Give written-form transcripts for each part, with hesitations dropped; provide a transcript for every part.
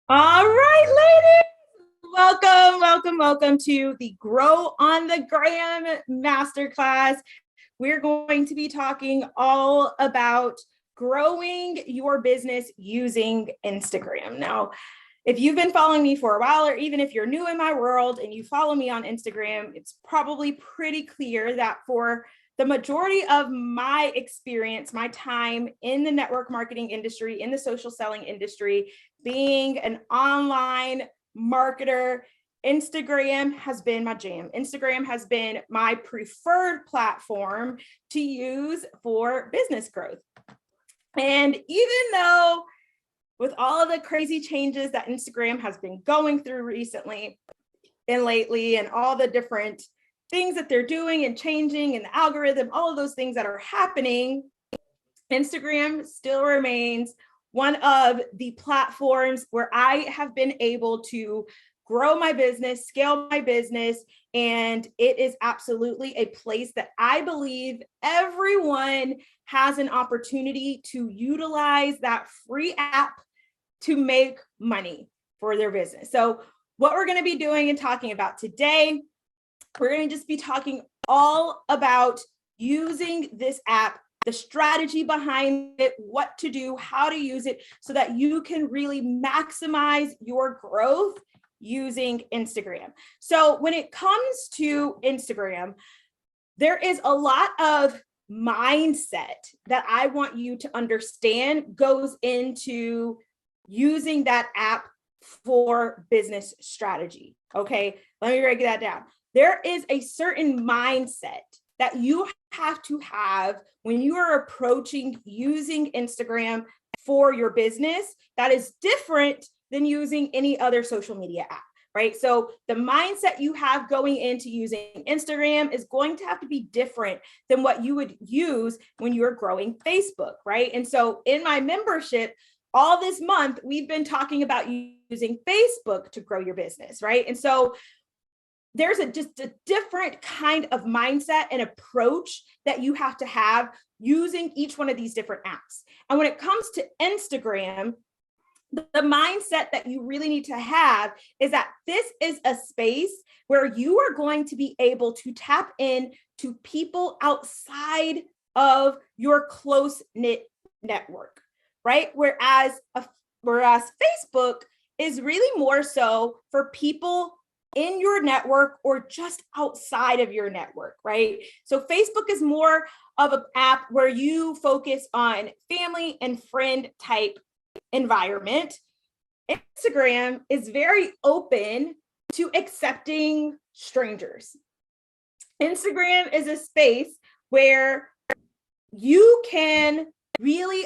All right, ladies. Welcome to the Grow on the Gram Masterclass. We're going to be talking all about growing your business using Instagram. Now, if you've been following me for a while, or even if you're new in my world and you follow me on Instagram, it's probably pretty clear that for the majority of my experience, my time in the network marketing industry, in the social selling industry, being an online marketer, Instagram has been my jam. Instagram has been my preferred platform to use for business growth. And even though with all of the crazy changes that Instagram has been going through recently and lately, and all the different things that they're doing and changing and the algorithm, all of those things that are happening, Instagram still remains one of the platforms where I have been able to grow my business, scale my business, and it is absolutely a place that I believe everyone has an opportunity to utilize that free app to make money for their business. So what we're going to be doing and talking about today, we're going to just be talking all about using this app, the strategy behind it, what to do, how to use it so that you can really maximize your growth using Instagram. So when it comes to Instagram, there is a lot of mindset that I want you to understand goes into using that app for business strategy. Okay, let me break that down. There is a certain mindset that you have to have when you are approaching using Instagram for your business that is different than using any other social media app, right? So the mindset you have going into using Instagram is going to have to be different than what you would use when you're growing Facebook, right? And so in my membership, all this month, we've been talking about using Facebook to grow your business, right? And so there's just a different kind of mindset and approach that you have to have using each one of these different apps. And when it comes to Instagram, the mindset that you really need to have is that this is a space where you are going to be able to tap in to people outside of your close-knit network, right? Whereas Facebook is really more so for people in your network or just outside of your network, right? So Facebook is more of an app where you focus on family and friend type environment. Instagram is very open to accepting strangers. Instagram is a space where you can really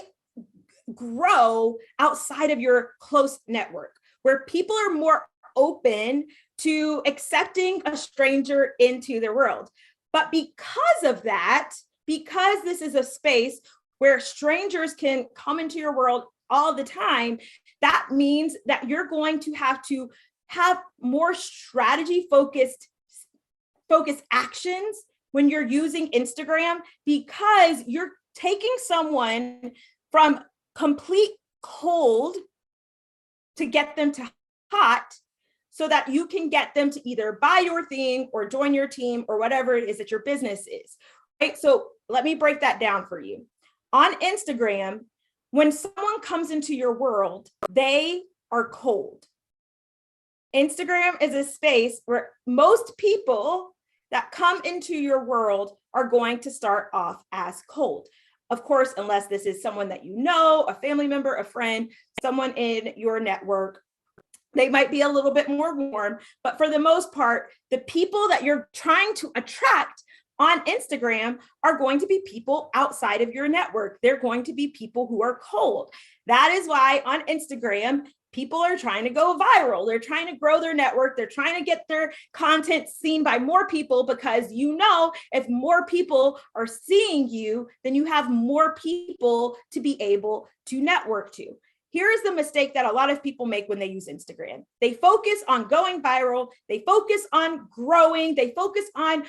grow outside of your close network, where people are more open to accepting a stranger into their world. But because of that, because this is a space where strangers can come into your world all the time, that means that you're going to have more strategy focused actions when you're using Instagram, because you're taking someone from complete cold to get them to hot, so that you can get them to either buy your thing or join your team or whatever it is that your business is, right? So let me break that down for you. On Instagram, when someone comes into your world, they are cold. Instagram is a space where most people that come into your world are going to start off as cold. Of course, unless this is someone that you know, a family member, a friend, someone in your network, they might be a little bit more warm, but for the most part, the people that you're trying to attract on Instagram are going to be people outside of your network. They're going to be people who are cold. That is why on Instagram, people are trying to go viral. They're trying to grow their network. They're trying to get their content seen by more people, because if more people are seeing you, then you have more people to be able to network to. Here is the mistake that a lot of people make when they use Instagram. They focus on going viral. They focus on growing. They focus on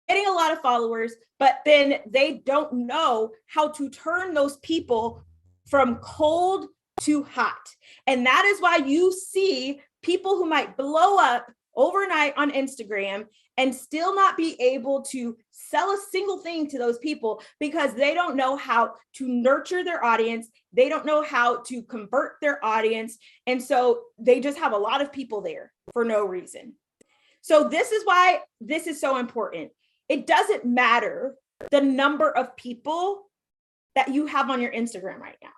getting a lot of followers, but then they don't know how to turn those people from cold to hot. And that is why you see people who might blow up overnight on Instagram and still not be able to sell a single thing to those people because they don't know how to nurture their audience. They don't know how to convert their audience. And so they just have a lot of people there for no reason. So this is why this is so important. It doesn't matter the number of people that you have on your Instagram right now.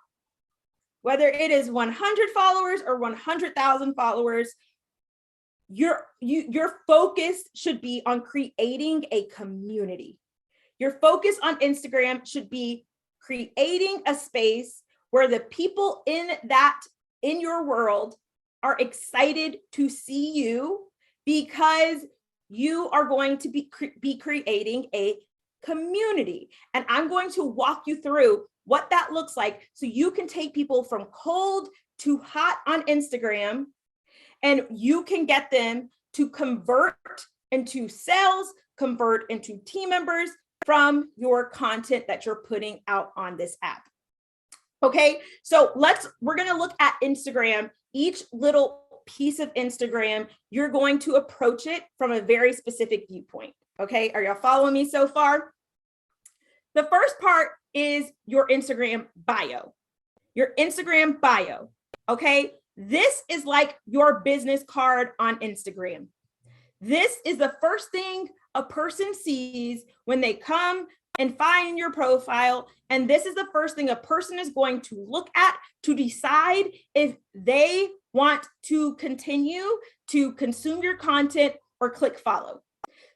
Whether it is 100 followers or 100,000 followers, your focus should be on creating a community. Your focus on Instagram should be creating a space where the people in your world are excited to see you because you are going to be creating a community. And I'm going to walk you through what that looks like so you can take people from cold to hot on Instagram, and you can get them to convert into sales, convert into team members from your content that you're putting out on this app. Okay, so we're going to look at Instagram. Each little piece of Instagram, you're going to approach it from a very specific viewpoint. Okay, are y'all following me so far? The first part is your Instagram bio. Your Instagram bio, okay? This is like your business card on Instagram. This is the first thing a person sees when they come and find your profile. And this is the first thing a person is going to look at to decide if they want to continue to consume your content or click follow.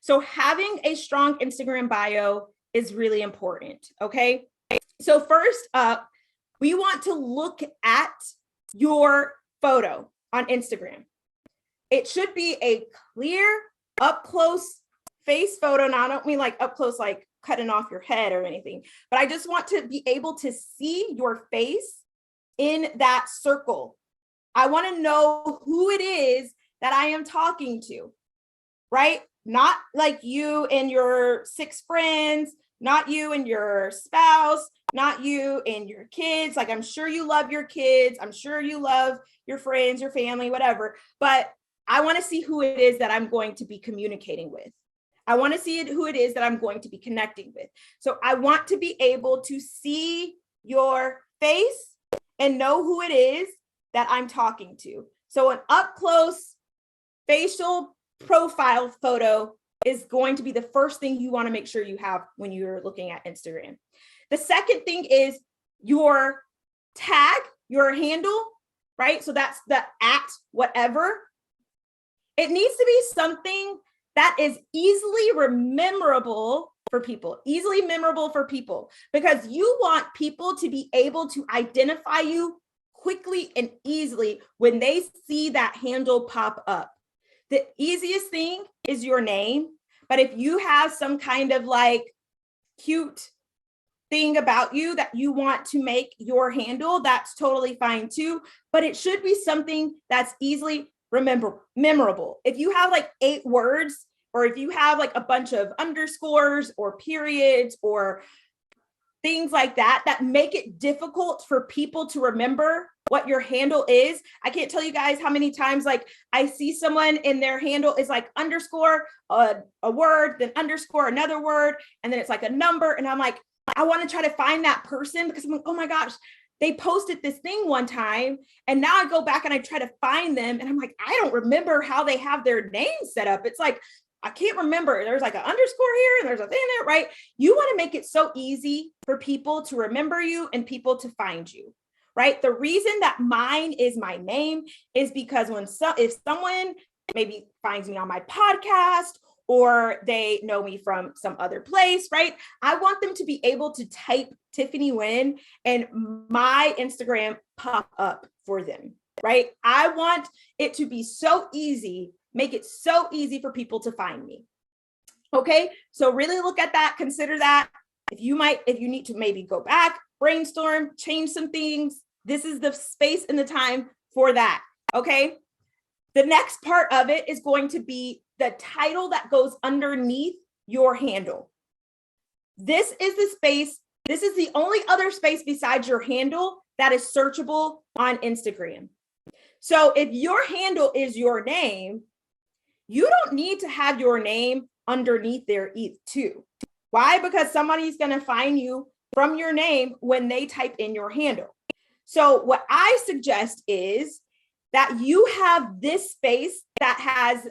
So having a strong Instagram bio is really important, okay? So first up, we want to look at your photo on Instagram. It should be a clear, up close face photo. Now, I don't mean like up close, like cutting off your head or anything, but I just want to be able to see your face in that circle. I want to know who it is that I am talking to, right? Not like you and your 6 friends, not you and your spouse, not you and your kids. Like, I'm sure you love your kids. I'm sure you love your friends, your family, whatever. But I want to see who it is that I'm going to be communicating with. I want to see who it is that I'm going to be connecting with. So I want to be able to see your face and know who it is that I'm talking to. So an up close facial profile photo is going to be the first thing you want to make sure you have when you're looking at Instagram. The second thing is your tag, your handle, right? So that's the at whatever. It needs to be something that is easily memorable for people, because you want people to be able to identify you quickly and easily when they see that handle pop up. The easiest thing is your name, but if you have some kind of like cute thing about you that you want to make your handle, that's totally fine too, but it should be something that's easily memorable. If you have like 8 words, or if you have like a bunch of underscores or periods or things like that, that make it difficult for people to remember what your handle is. I can't tell you guys how many times like I see someone and their handle is like underscore a word, then underscore another word, and then it's like a number. And I'm like, I want to try to find that person because I'm like, oh my gosh, they posted this thing one time. And now I go back and I try to find them. And I'm like, I don't remember how they have their name set up. It's like, I can't remember. There's like an underscore here and there's a thing there, right? You want to make it so easy for people to remember you and people to find you, right? The reason that mine is my name is because if someone maybe finds me on my podcast or they know me from some other place, right? I want them to be able to type Tiffany Wynn and my Instagram pop up for them, right? I want it to be so easy, make it so easy for people to find me. Okay, so really look at that, consider that. If you need to maybe go back, brainstorm, change some things, this is the space and the time for that, okay? The next part of it is going to be the title that goes underneath your handle. This is the space, this is the only other space besides your handle that is searchable on Instagram. So if your handle is your name, you don't need to have your name underneath there too. Why? Because somebody's going to find you from your name when they type in your handle. So what I suggest is that you have this space that has,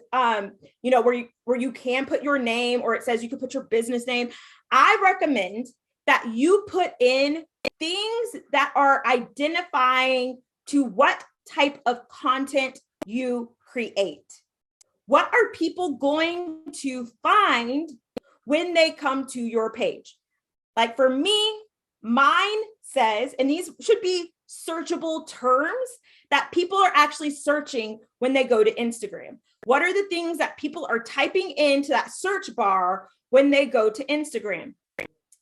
where you can put your name, or it says you can put your business name. I recommend that you put in things that are identifying to what type of content you create. What are people going to find when they come to your page? Like for me, mine says, and these should be searchable terms that people are actually searching when they go to Instagram. What are the things that people are typing into that search bar when they go to Instagram?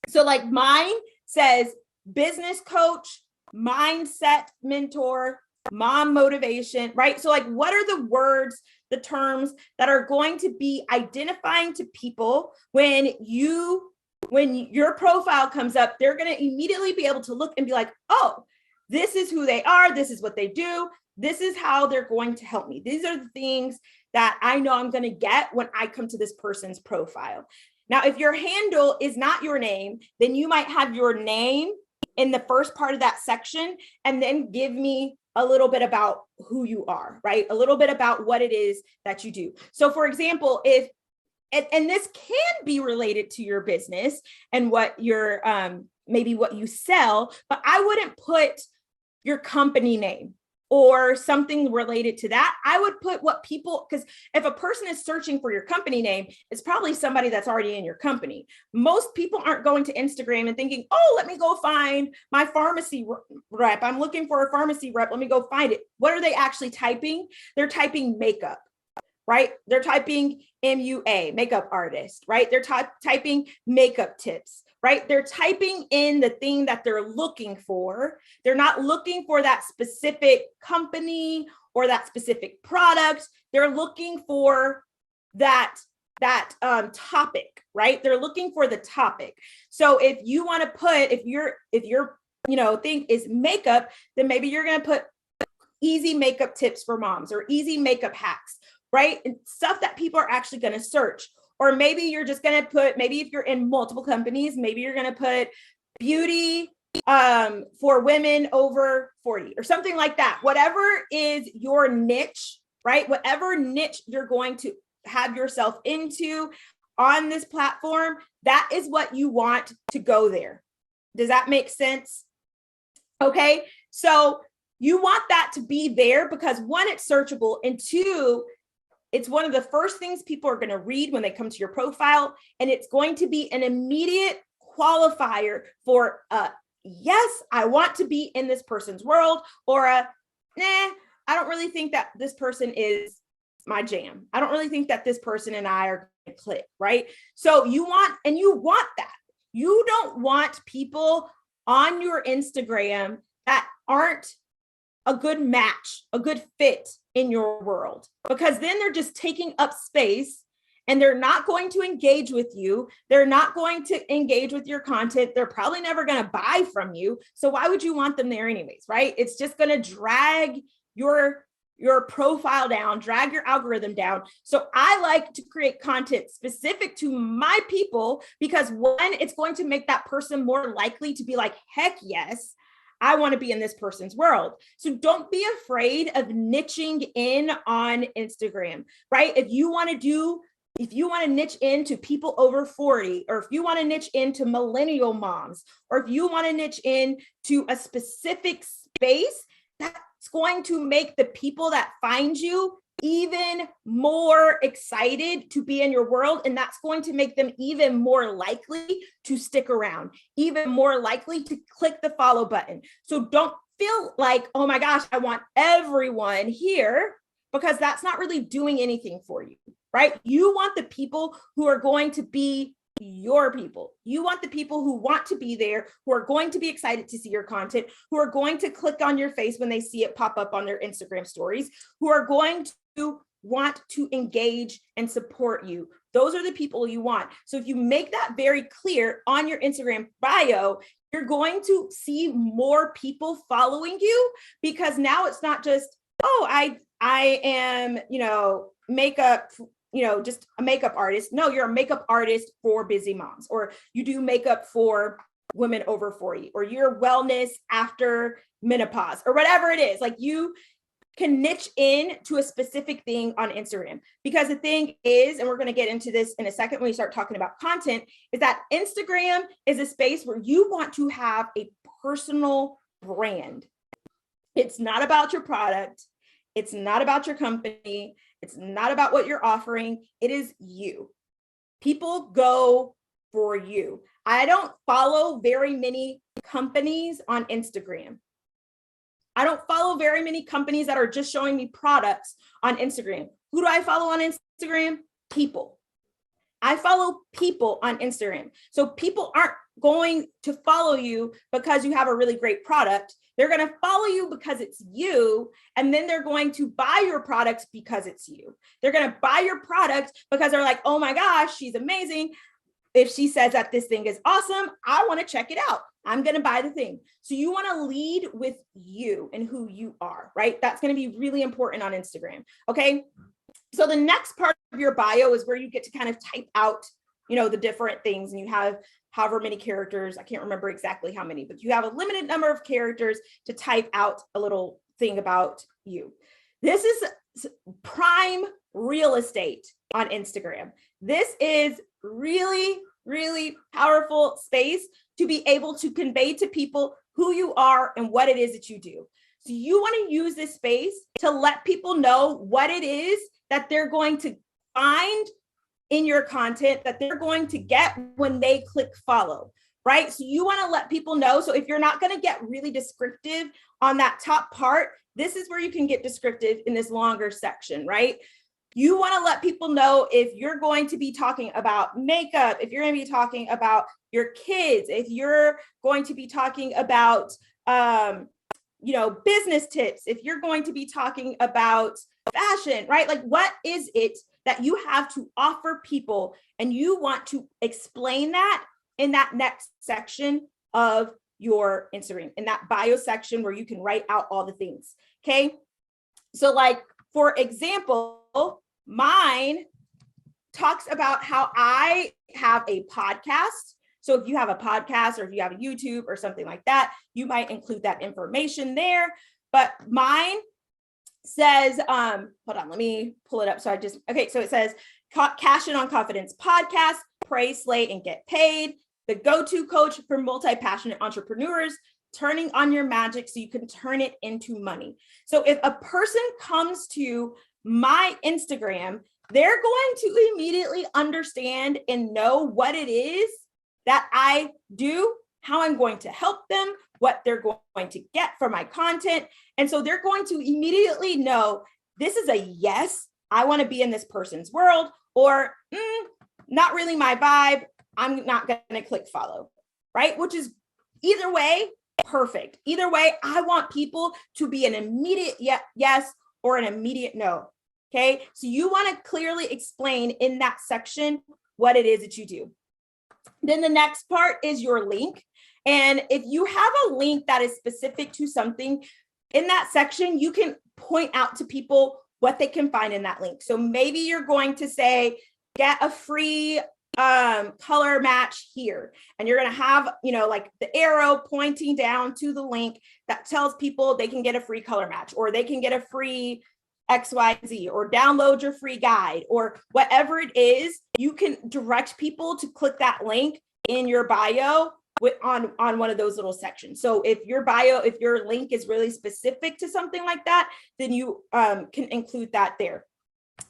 So like mine says business coach, mindset mentor, mom motivation, right? So like, what are the words, the terms that are going to be identifying to people when your profile comes up? They're going to immediately be able to look and be like, oh, this is who they are. This is what they do. This is how they're going to help me. These are the things that I know I'm going to get when I come to this person's profile. Now, if your handle is not your name, then you might have your name in the first part of that section, and then give me a little bit about who you are, right? A little bit about what it is that you do. So for example, if, and this can be related to your business and what your, maybe what you sell, but I wouldn't put your company name or something related to that. I would put what people, because if a person is searching for your company name, it's probably somebody that's already in your company. Most people aren't going to Instagram and thinking, oh, let me go find my pharmacy rep. I'm looking for a pharmacy rep. Let me go find it. What are they actually typing? They're typing makeup, right? They're typing MUA, makeup artist, right? They're typing makeup tips, right? They're typing in the thing that they're looking for. They're not looking for that specific company or that specific product. They're looking for that topic, right? They're looking for the topic. So if you want to put, if your thing is makeup, then maybe you're going to put easy makeup tips for moms or easy makeup hacks, right? And stuff that people are actually going to search. Or maybe you're just going to put, maybe if you're in multiple companies, maybe you're going to put beauty for women over 40 or something like that. Whatever is your niche, right? Whatever niche you're going to have yourself into on this platform, that is what you want to go there. Does that make sense? Okay. So you want that to be there because one, it's searchable, and two, it's one of the first things people are going to read when they come to your profile. And it's going to be an immediate qualifier for yes, I want to be in this person's world, or nah, I don't really think that this person is my jam. I don't really think that this person and I are going to click, right? So you want that. You don't want people on your Instagram that aren't a good match, a good fit in your world, because then they're just taking up space and they're not going to engage with you. They're not going to engage with your content. They're probably never going to buy from you. So why would you want them there anyways, right? It's just going to drag your profile down, drag your algorithm down. So I like to create content specific to my people because one, it's going to make that person more likely to be like, heck yes, I want to be in this person's world. So don't be afraid of niching in on Instagram, right? If you want to niche into people over 40, or if you want to niche into millennial moms, or if you want to niche into a specific space, that's going to make the people that find you even more excited to be in your world. And that's going to make them even more likely to stick around, even more likely to click the follow button. So don't feel like, oh my gosh, I want everyone here, because that's not really doing anything for you, right? You want the people who are going to be your people. You want the people who want to be there, who are going to be excited to see your content, who are going to click on your face when they see it pop up on their Instagram stories, who are going to want to engage and support you. Those are the people you want. So if you make that very clear on your Instagram bio, you're going to see more people following you, because now it's not just oh, I am, makeup, just a makeup artist. No, you're a makeup artist for busy moms, or you do makeup for women over 40, or your wellness after menopause, or whatever it is. Like, you can niche in to a specific thing on Instagram, because the thing is, and we're going to get into this in a second when we start talking about content, is that Instagram is a space where you want to have a personal brand. It's not about your product. It's not about your company. It's not about what you're offering. It is you. People go for you. I don't follow very many companies on Instagram. I don't follow very many companies that are just showing me products on Instagram. Who do I follow on Instagram? People. I follow people on Instagram. So people aren't going to follow you because you have a really great product. They're going to follow you because it's you. And then they're going to buy your products because it's you. They're going to buy your products because they're like, oh my gosh, she's amazing. If she says that this thing is awesome, I want to check it out. I'm going to buy the thing. So you want to lead with you and who you are, right? That's going to be really important on Instagram. Okay. So the next part of your bio is where you get to kind of type out, the different things, and you have however many characters. I can't remember exactly how many, but you have a limited number of characters to type out a little thing about you. This is prime real estate on Instagram. This is really, really powerful space to be able to convey to people who you are and what it is that you do. So you want to use this space to let people know what it is that they're going to find in your content, that they're going to get when they click follow, right? So you want to let people know. So if you're not going to get really descriptive on that top part, this is where you can get descriptive in this longer section, right? You want to let people know if you're going to be talking about makeup, if you're going to be talking about your kids, if you're going to be talking about, business tips, if you're going to be talking about fashion, right? Like, what is it that you have to offer people? And you want to explain that in that next section of your Instagram, in that bio section where you can write out all the things. Okay. So, like, for example, mine talks about how I have a podcast. So if you have a podcast, or if you have a YouTube or something like that, you might include that information there. But mine says, hold on, let me pull it up. So it says Cash In on Confidence podcast, pray, slay, and get paid. The go-to coach for multi-passionate entrepreneurs, turning on your magic so you can turn it into money. So if a person comes to my Instagram, they're going to immediately understand and know what it is that I do, how I'm going to help them, what they're going to get from my content. And so they're going to immediately know, this is a yes, I want to be in this person's world, or not really my vibe, I'm not going to click follow, right? Which is, either way, perfect. Either way, I want people to be an immediate yes or an immediate no. Okay. So you want to clearly explain in that section what it is that you do. Then the next part is your link. And if you have a link that is specific to something in that section, you can point out to people what they can find in that link. So maybe you're going to say, get a free color match here. And you're going to have, like the arrow pointing down to the link that tells people they can get a free color match, or they can get a free XYZ, or download your free guide, or whatever it is. You can direct people to click that link in your bio on one of those little sections. So if your link is really specific to something like that, then you can include that there.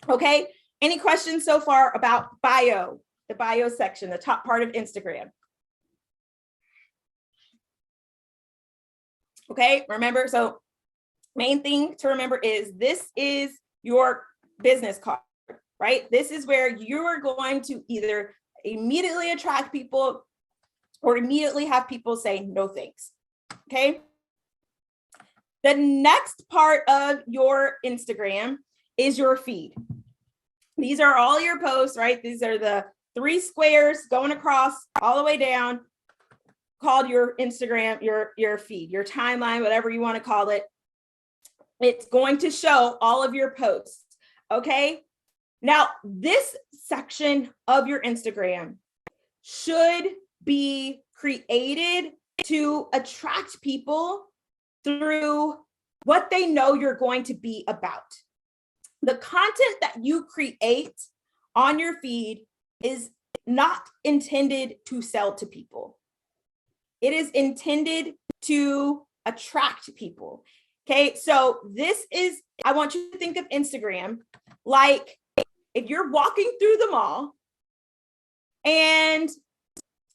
Okay. Any questions so far about bio, the bio section, the top part of Instagram? Okay. Remember, so main thing to remember is this is your business card, right? This is where you are going to either immediately attract people or immediately have people say no thanks. Okay. The next part of your Instagram is your feed. These are all your posts, right? These are the 3 squares going across all the way down, called your Instagram, your feed, your timeline, whatever you want to call it. It's going to show all of your posts. Okay. Now, this section of your Instagram should be created to attract people through what they know you're going to be about. The content that you create on your feed is not intended to sell to people. It is intended to attract people. Okay, so I want you to think of Instagram like if you're walking through the mall and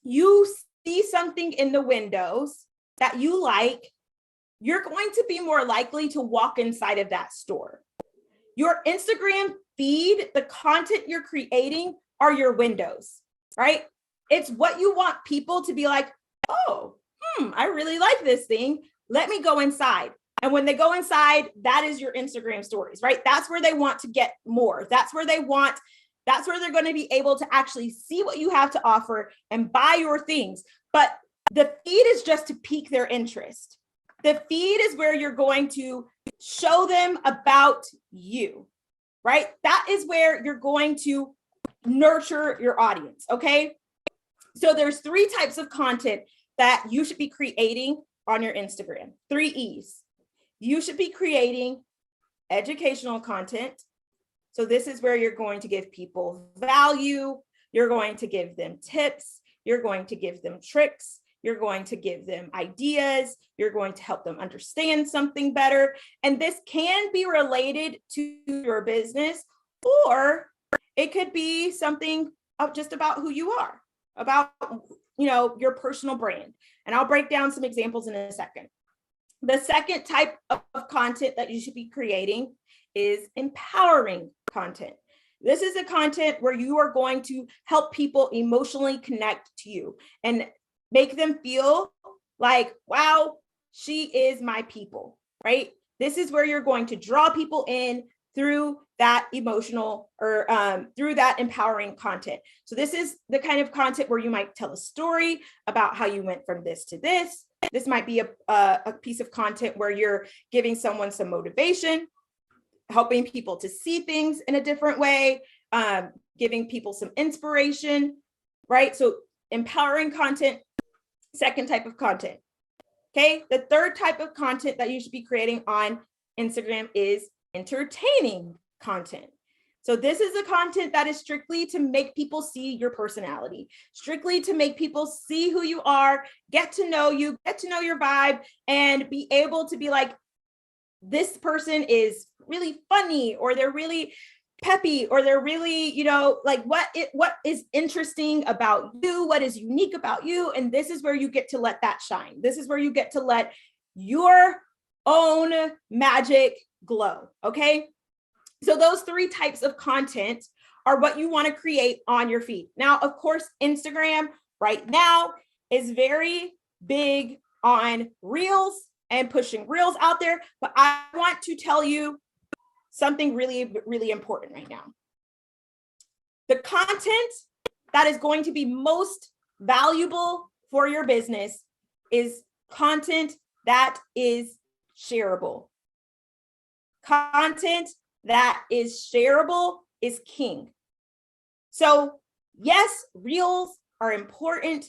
you see something in the windows that you like, you're going to be more likely to walk inside of that store. Your Instagram feed, the content you're creating are your windows, right? It's what you want people to be like, oh, I really like this thing. Let me go inside. And when they go inside, that is your Instagram stories, right? That's where they want to get more. That's where they're going to be able to actually see what you have to offer and buy your things. But the feed is just to pique their interest. The feed is where you're going to show them about you, right? That is where you're going to nurture your audience, okay? So there's 3 types of content that you should be creating on your Instagram. 3 E's. You should be creating educational content. So this is where you're going to give people value. You're going to give them tips. You're going to give them tricks. You're going to give them ideas. You're going to help them understand something better. And this can be related to your business, or it could be something just about who you are, about, your personal brand. And I'll break down some examples in a second. The second type of content that you should be creating is empowering content. This is a content where you are going to help people emotionally connect to you and make them feel like, wow, she is my people, right? This is where you're going to draw people in through that emotional or through that empowering content. So this is the kind of content where you might tell a story about how you went from this to this. This might be a piece of content where you're giving someone some motivation, helping people to see things in a different way, giving people some inspiration, right? So empowering content, second type of content. Okay, the third type of content that you should be creating on Instagram is entertaining content. So this is the content that is strictly to make people see your personality, strictly to make people see who you are, get to know you, get to know your vibe, and be able to be like, this person is really funny, or they're really peppy, or they're really, like what is interesting about you, what is unique about you. And this is where you get to let that shine. This is where you get to let your own magic glow. Okay. So those 3 types of content are what you want to create on your feed. Now, of course, Instagram right now is very big on reels and pushing reels out there. But I want to tell you something really, really important right now. The content that is going to be most valuable for your business is content that is shareable. Content that is shareable is king. So yes, reels are important,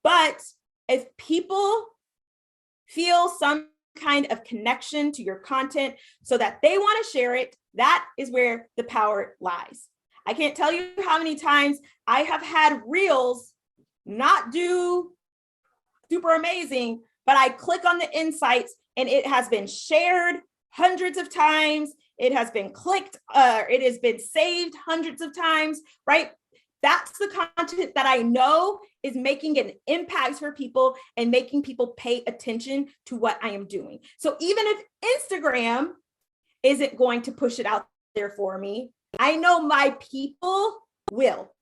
but if people feel some kind of connection to your content so that they want to share it, that is where the power lies. I can't tell you how many times I have had reels not do super amazing, but I click on the insights and it has been shared hundreds of times. It has been clicked, it has been saved hundreds of times, right? That's the content that I know is making an impact for people and making people pay attention to what I am doing. So even if Instagram isn't going to push it out there for me, I know my people will.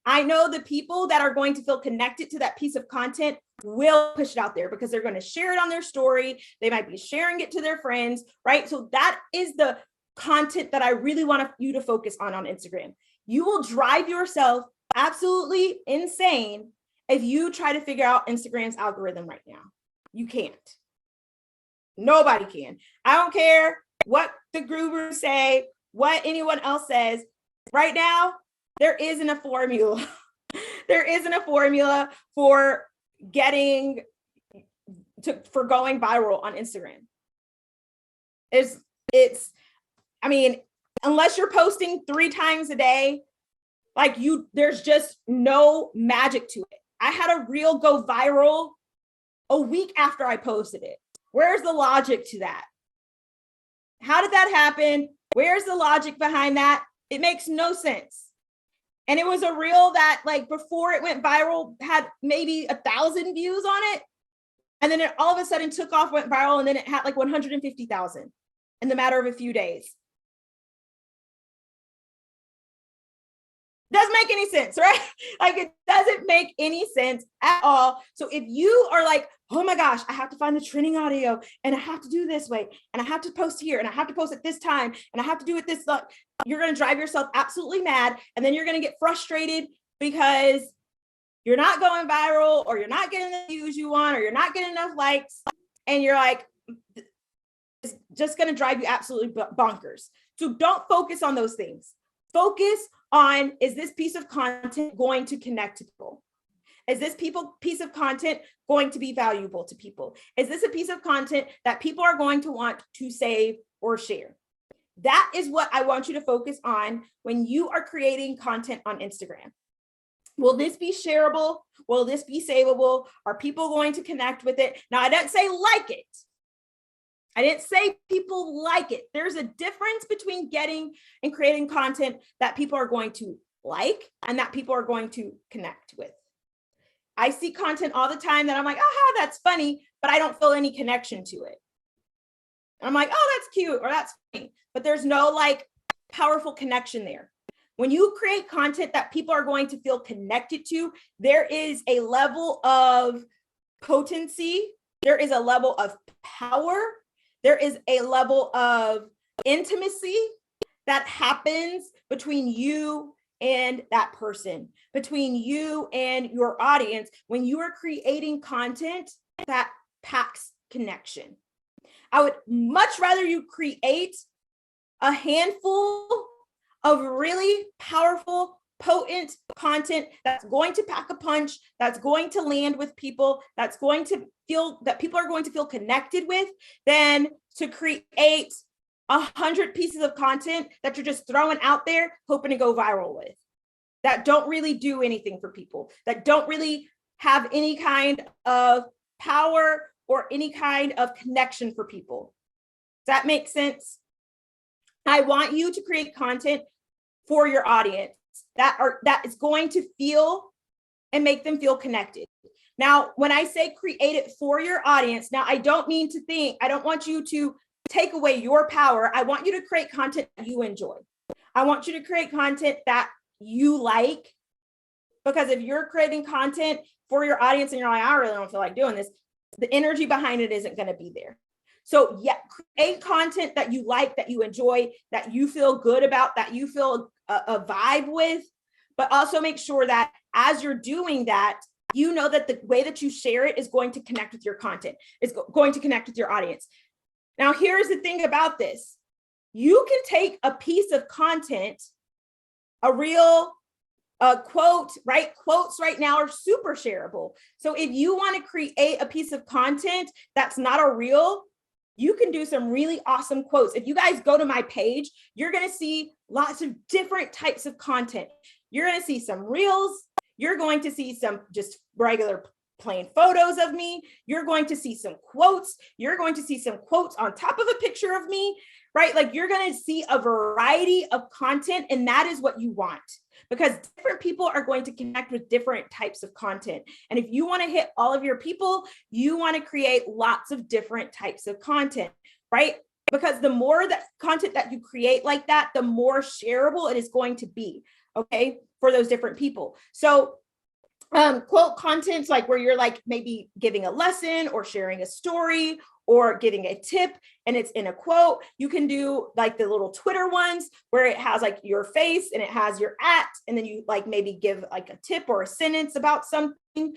I know the people that are going to feel connected to that piece of content will push it out there because they're going to share it on their story. They might be sharing it to their friends, right? So that is the content that I really want you to focus on Instagram. You will drive yourself absolutely insane if you try to figure out Instagram's algorithm right now. You can't. Nobody can. I don't care what the gurus say, what anyone else says. Right now, there isn't a formula. There isn't a formula for for going viral on Instagram. I mean, unless you're posting 3 times a day, there's just no magic to it. I had a reel go viral a week after I posted it. Where's the logic to that? How did that happen? Where's the logic behind that? It makes no sense. And it was a reel that before it went viral had maybe 1,000 views on it. And then it all of a sudden took off, went viral, and then it had 150,000 in the matter of a few days. Doesn't make any sense, right? It doesn't make any sense at all. So if you are oh my gosh, I have to find the trending audio and I have to do this way and I have to post here and I have to post at this time and I have to do it this, you're going to drive yourself absolutely mad. And then you're going to get frustrated because you're not going viral or you're not getting the views you want or you're not getting enough likes. And you're it's just going to drive you absolutely bonkers. So don't focus on those things. Focus on, is this piece of content going to connect to people? Is this piece of content going to be valuable to people? Is this a piece of content that people are going to want to save or share? That is what I want you to focus on when you are creating content on Instagram. Will this be shareable? Will this be savable? Are people going to connect with it? Now, I didn't say like it. I didn't say people like it. There's a difference between getting and creating content that people are going to like and that people are going to connect with. I see content all the time that I'm oh, that's funny, but I don't feel any connection to it. And I'm oh, that's cute or that's funny, but there's no powerful connection there. When you create content that people are going to feel connected to, there is a level of potency. There is a level of power. There is a level of intimacy that happens between you and that person, between you and your audience when you are creating content that packs connection. I would much rather you create a handful of really powerful, potent content that's going to pack a punch, that's going to land with people, that people are going to feel connected with, than to create 100 pieces of content that you're just throwing out there, hoping to go viral with, that don't really do anything for people, that don't really have any kind of power or any kind of connection for people. Does that make sense? I want you to create content for your audience that is going to feel and make them feel connected. Now, when I say create it for your audience, now I don't want you to take away your power. I want you to create content that you enjoy. I want you to create content that you like, because if you're creating content for your audience and you're I really don't feel like doing this, the energy behind it isn't going to be there. So yeah, create content that you like, that you enjoy, that you feel good about, that you feel a vibe with, but also make sure that as you're doing that, you know that the way that you share it is going to connect with your content, is going to connect with your audience. Now, here's the thing about this. You can take a piece of content, a real quote, right? Quotes right now are super shareable. So if you want to create a piece of content that's not a reel, you can do some really awesome quotes. If you guys go to my page, you're going to see lots of different types of content. You're going to see some reels. You're going to see some just regular plain photos of me. You're going to see some quotes. You're going to see some quotes on top of a picture of me, right? You're going to see a variety of content, and that is what you want, because different people are going to connect with different types of content. And if you want to hit all of your people, you want to create lots of different types of content, right? Because the more that content that you create like that, the more shareable it is going to be, okay, for those different people. So quote contents where you're maybe giving a lesson or sharing a story or giving a tip and it's in a quote. You can do the little Twitter ones where it has your face and it has your @ and then you maybe give a tip or a sentence about something.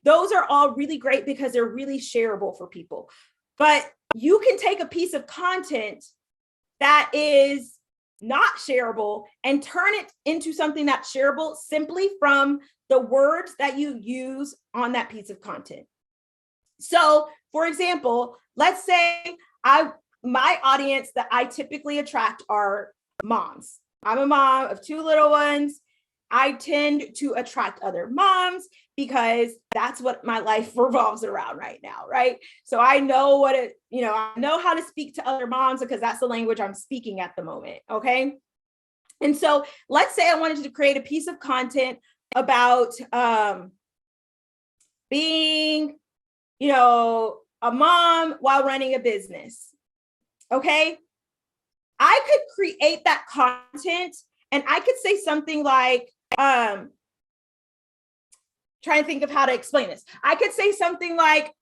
Those are all really great because they're really shareable for people. But you can take a piece of content that is not shareable and turn it into something that's shareable simply from the words that you use on that piece of content. So, for example, let's say my audience that I typically attract are moms. I'm a mom of 2 little ones. I tend to attract other moms because that's what my life revolves around right now, right? So I know I know how to speak to other moms because that's the language I'm speaking at the moment, okay? And so let's say I wanted to create a piece of content about being, a mom while running a business, okay? I could create that content and I could say something like, trying to think of how to explain this. I could say something like,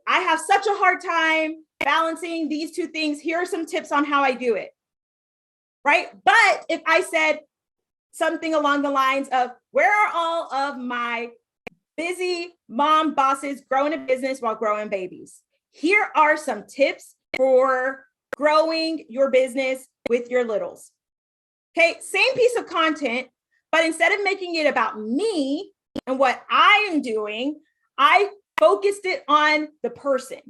I have such a hard time balancing these 2 things. Here are some tips on how I do it, right? But if I said something along the lines of, where are all of my busy mom bosses growing a business while growing babies? Here are some tips for growing your business with your littles. Okay, same piece of content, but instead of making it about me and what I am doing, I focused it on the person.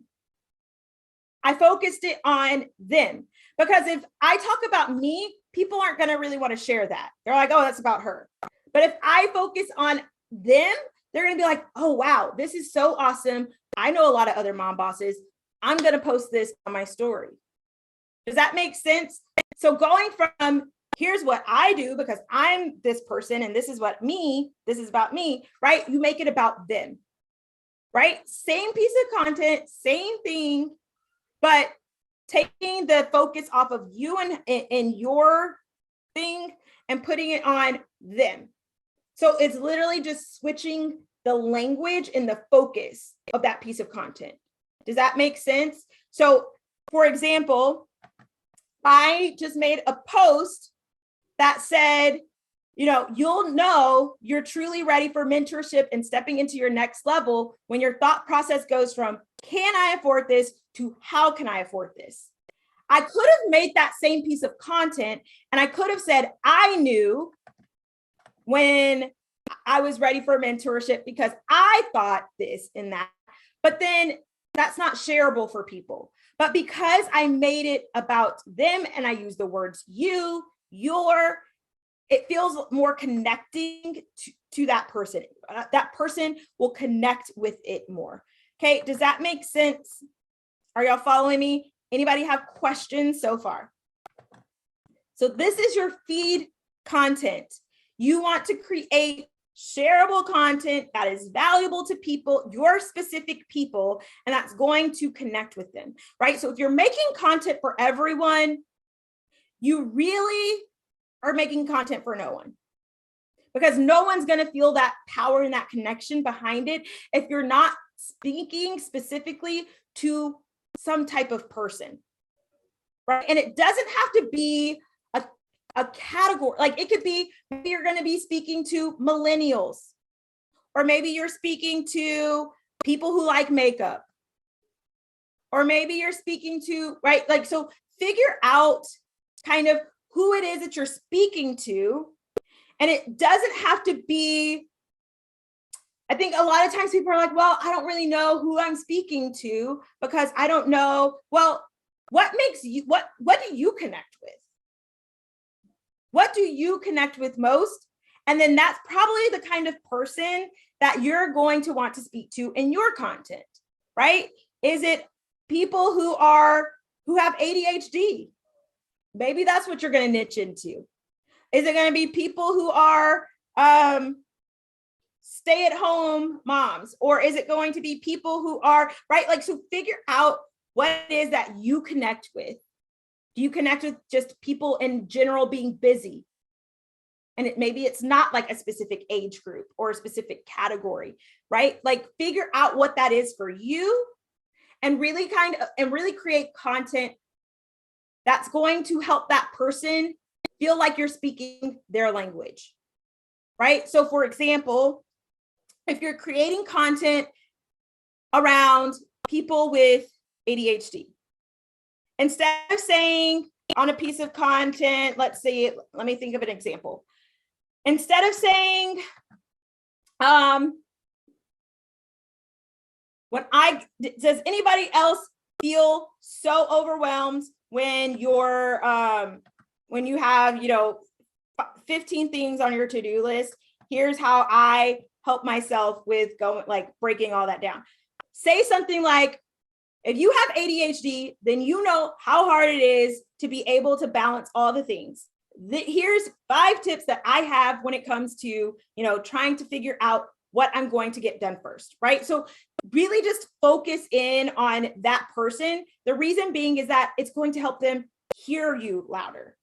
I focused it on them. Because if I talk about me, people aren't going to really want to share that. They're like, oh, that's about her. But if I focus on them, they're going to be like, oh, wow, this is so awesome. I know a lot of other mom bosses. I'm going to post this on my story. Does that make sense? So going from here's what I do because I'm this person and this is about me, right? You make it about them, right? Same piece of content, same thing, but taking the focus off of you and your thing and putting it on them. So it's literally just switching the language and the focus of that piece of content. Does that make sense? So, for example, I just made a post that said, you'll know you're truly ready for mentorship and stepping into your next level when your thought process goes from, can I afford this to how can I afford this? I could have made that same piece of content and I could have said, I knew when I was ready for mentorship because I thought this and that, but then that's not shareable for people. But because I made it about them and I use the words you, your, it feels more connecting to that person. That person will connect with it more. Okay, does that make sense? Are y'all following me? Anybody have questions so far? So this is your feed content. You want to create shareable content that is valuable to people, your specific people, and that's going to connect with them, right? So if you're making content for everyone, you really are making content for no one, because no one's going to feel that power and that connection behind it if you're not speaking specifically to some type of person, right? And it doesn't have to be a category. Like it could be, maybe you're going to be speaking to millennials, or maybe you're speaking to people who like makeup, or maybe you're speaking to, right? Like, so figure out kind of who it is that you're speaking to. And it doesn't have to be, I think a lot of times people are like, well, I don't really know who I'm speaking to because I don't know. Well, what makes you, what do you connect with? What do you connect with most? And then that's probably the kind of person that you're going to want to speak to in your content, right? Is it people who have ADHD? Maybe that's what you're going to niche into. Is it going to be people who are stay-at-home moms? Or is it going to be people who are, right? Like, so figure out what it is that you connect with. Do you connect with just people in general being busy? And maybe it's not like a specific age group or a specific category, right? Like figure out what that is for you and really create content that's going to help that person feel like you're speaking their language, right? So for example, if you're creating content around people with ADHD. Instead of saying on a piece of content, let me think of an example. Instead of saying, does anybody else feel so overwhelmed when you have, 15 things on your to-do list? Here's how I help myself with breaking all that down. Say something like, if you have ADHD, then you know how hard it is to be able to balance all the things. Here's 5 tips that I have when it comes to, trying to figure out what I'm going to get done first, right? So really just focus in on that person. The reason being is that it's going to help them hear you louder.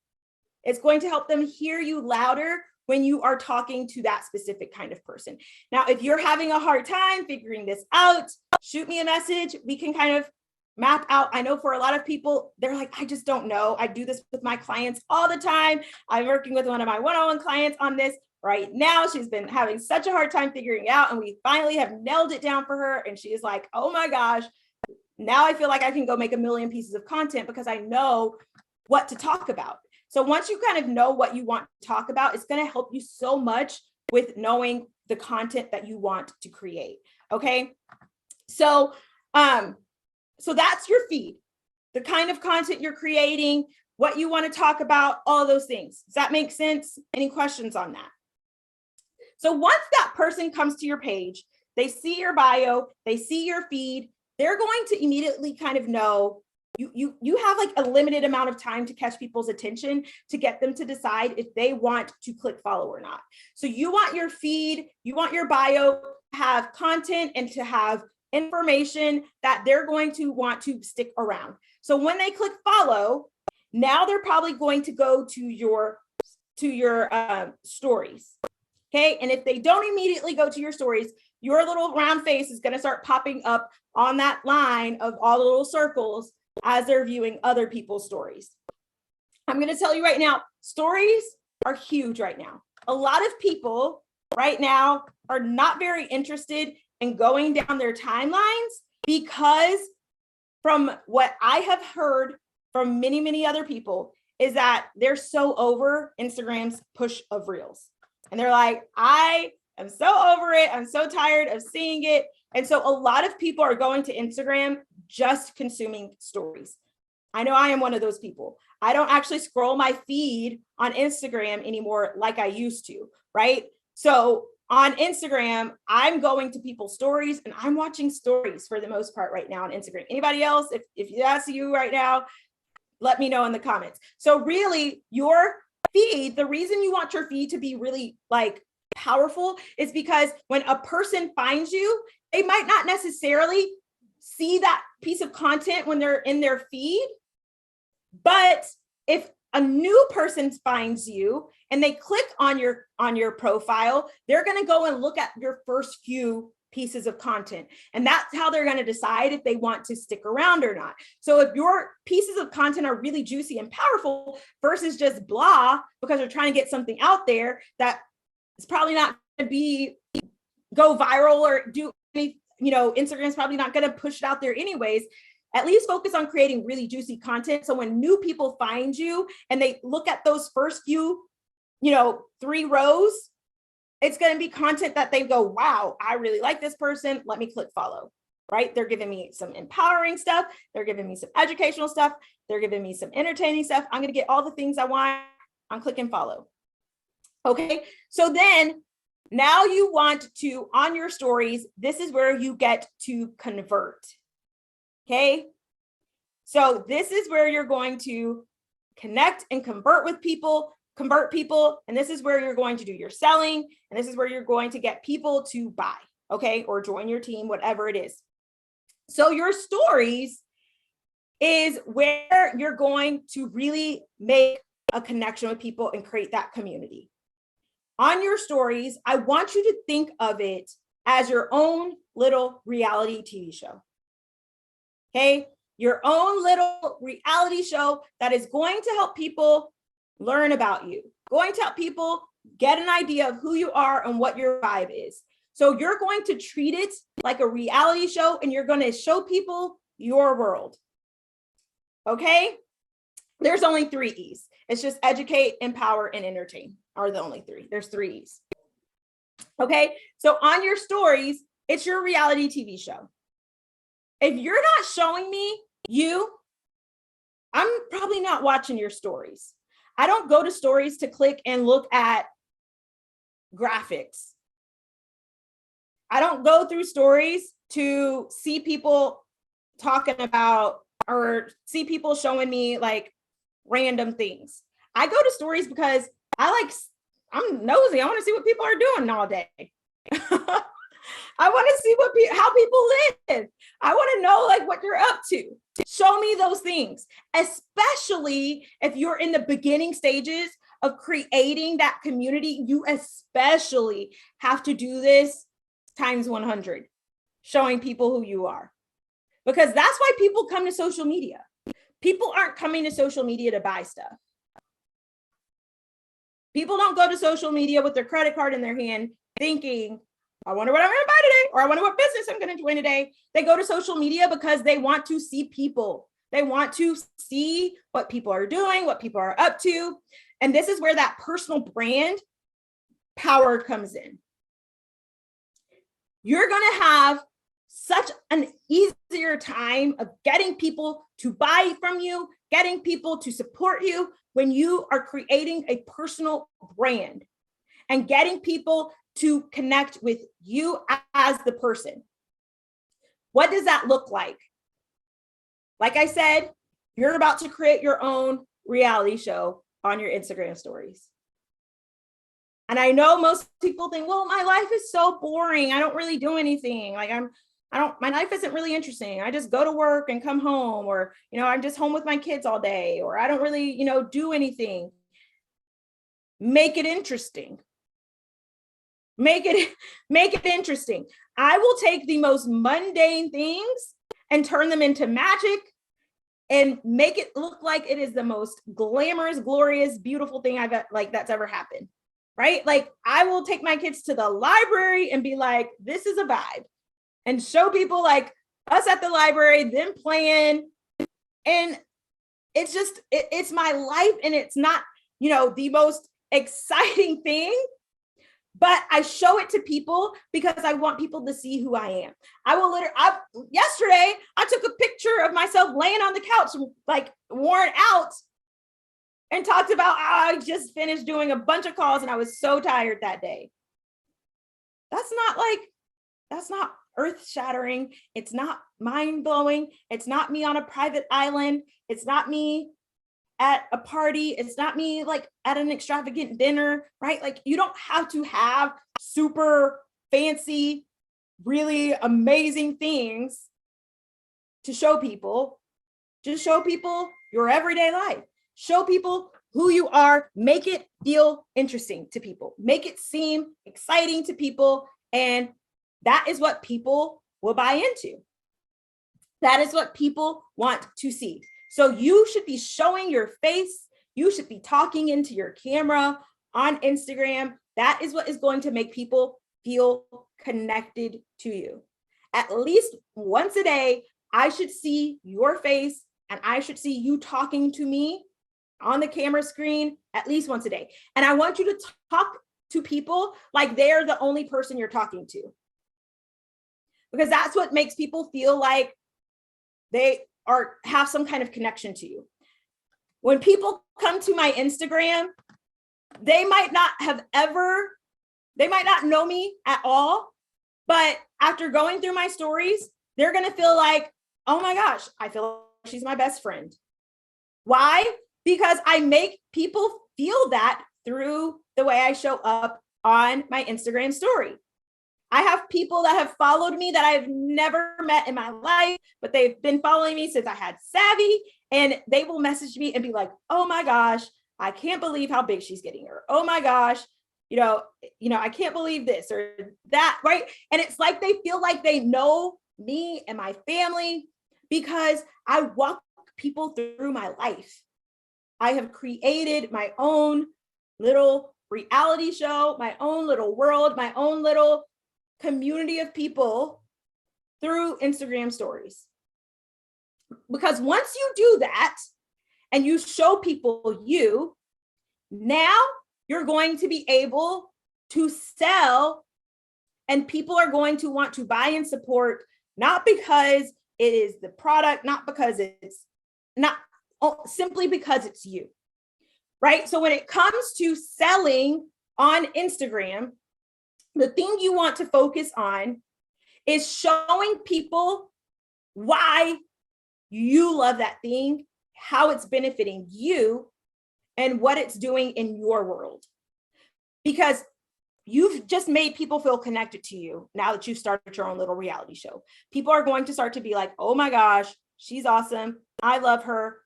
It's going to help them hear you louder when you are talking to that specific kind of person. Now, if you're having a hard time figuring this out, shoot me a message. We can kind of map out. I know for a lot of people, they're like, I just don't know. I do this with my clients all the time. I'm working with one of my one-on-one clients on this right now. She's been having such a hard time figuring it out, and we finally have nailed it down for her. And she is like, oh my gosh, now I feel like I can go make a million pieces of content because I know what to talk about. So once you kind of know what you want to talk about, it's going to help you so much with knowing the content that you want to create. Okay. So that's your feed, the kind of content you're creating, what you want to talk about, all those things. Does that make sense? Any questions on that? So once that person comes to your page, they see your bio, they see your feed, they're going to immediately kind of know you have like a limited amount of time to catch people's attention to get them to decide if they want to click follow or not. So you want your feed, you want your bio to have content and to have information that they're going to want to stick around. So when they click follow, now they're probably going to go to your stories. Okay. And if they don't immediately go to your stories, your little round face is going to start popping up on that line of all the little circles as they're viewing other people's stories. I'm going to tell you right now, stories are huge right now. A lot of people right now are not very interested in going down their timelines because from what I have heard from many, many other people is that they're so over Instagram's push of reels. And they're like, I am so over it. I'm so tired of seeing it. And so a lot of people are going to Instagram just consuming stories. I know I am one of those people. I don't actually scroll my feed on Instagram anymore like I used to, right? So on Instagram, I'm going to people's stories and I'm watching stories for the most part right now on Instagram. Anybody else? If that's you right now, let me know in the comments. So really your feed, the reason you want your feed to be really like powerful is because when a person finds you, they might not necessarily see that piece of content when they're in their feed. But if a new person finds you and they click on your profile, they're going to go and look at your first few pieces of content. And that's how they're going to decide if they want to stick around or not. So if your pieces of content are really juicy and powerful versus just blah, because they're trying to get something out there that is probably not going to go viral or do any, Instagram's probably not going to push it out there anyways. At least focus on creating really juicy content. So when new people find you and they look at those first few, 3 rows, it's going to be content that they go, wow, I really like this person. Let me click follow, right? They're giving me some empowering stuff. They're giving me some educational stuff. They're giving me some entertaining stuff. I'm going to get all the things I want. I'm clicking follow. Okay. So then now you want to, on your stories, this is where you get to convert. Okay. So this is where you're going to connect and convert people. And this is where you're going to do your selling. And this is where you're going to get people to buy. Okay. Or join your team, whatever it is. So your stories is where you're going to really make a connection with people and create that community. On your stories, I want you to think of it as your own little reality TV show. Okay, your own little reality show that is going to help people learn about you, going to help people get an idea of who you are and what your vibe is. So you're going to treat it like a reality show and you're going to show people your world. Okay? There's only 3 E's. It's just educate, empower, and entertain are the only 3. There's 3 E's. Okay? So on your stories, it's your reality TV show. If you're not showing me you, I'm probably not watching your stories. I don't go to stories to click and look at graphics. I don't go through stories to see people talking about or see people showing me like random things. I go to stories because I'm nosy. I want to see what people are doing all day. I want to see how people live. I want to know like what you're up to. Show me those things, especially if you're in the beginning stages of creating that community. You especially have to do this times 100, showing people who you are, because that's why people come to social media. People aren't coming to social media to buy stuff. People don't go to social media with their credit card in their hand thinking, I wonder what I'm going to buy today, or I wonder what business I'm going to join today. They go to social media because they want to see people. They want to see what people are doing, what people are up to. And this is where that personal brand power comes in. You're going to have such an easier time of getting people to buy from you, getting people to support you when you are creating a personal brand and getting people to connect with you as the person. What does that look like? Like I said, you're about to create your own reality show on your Instagram stories. And I know most people think, well, my life is so boring. I don't really do anything. Like my life isn't really interesting. I just go to work and come home, or, I'm just home with my kids all day, or I don't really, do anything. Make it interesting. Make it interesting. I will take the most mundane things and turn them into magic and make it look like it is the most glamorous, glorious, beautiful thing that's ever happened. Right? Like, I will take my kids to the library and be like, this is a vibe, and show people like us at the library, them playing. And it's just, it's my life. And it's not, the most exciting thing, but I show it to people because I want people to see who I am. Yesterday, I took a picture of myself laying on the couch, like worn out, and talked about how I just finished doing a bunch of calls and I was so tired that day. That's not earth shattering. It's not mind blowing. It's not me on a private island. It's not me at a party. It's not me like at an extravagant dinner, right? Like, you don't have to have super fancy, really amazing things to show people. Just show people your everyday life. Show people who you are. Make it feel interesting to people. Make it seem exciting to people. And that is what people will buy into. That is what people want to see. So you should be showing your face. You should be talking into your camera on Instagram. That is what is going to make people feel connected to you. At least once a day, I should see your face and I should see you talking to me on the camera screen at least once a day. And I want you to talk to people like they're the only person you're talking to, because that's what makes people feel like they have some kind of connection to you. When people come to my Instagram, they might not know me at all, but after going through my stories, they're going to feel like, oh my gosh, I feel like she's my best friend. Why? Because I make people feel that through the way I show up on my Instagram story. I have people that have followed me that I've never met in my life, but they've been following me since I had Savvy, and they will message me and be like, oh my gosh, I can't believe how big she's getting, or oh my gosh, I can't believe this or that, right? And it's like they feel like they know me and my family because I walk people through my life. I have created my own little reality show, my own little world, my own little community of people through Instagram stories. Because once you do that and you show people you, now you're going to be able to sell, and people are going to want to buy and support, not because it is the product, not because it's not, simply because it's you, right? So when it comes to selling on Instagram, the thing you want to focus on is showing people why you love that thing, how it's benefiting you, and what it's doing in your world. Because you've just made people feel connected to you now that you've started your own little reality show. People are going to start to be like, oh my gosh, she's awesome. I love her.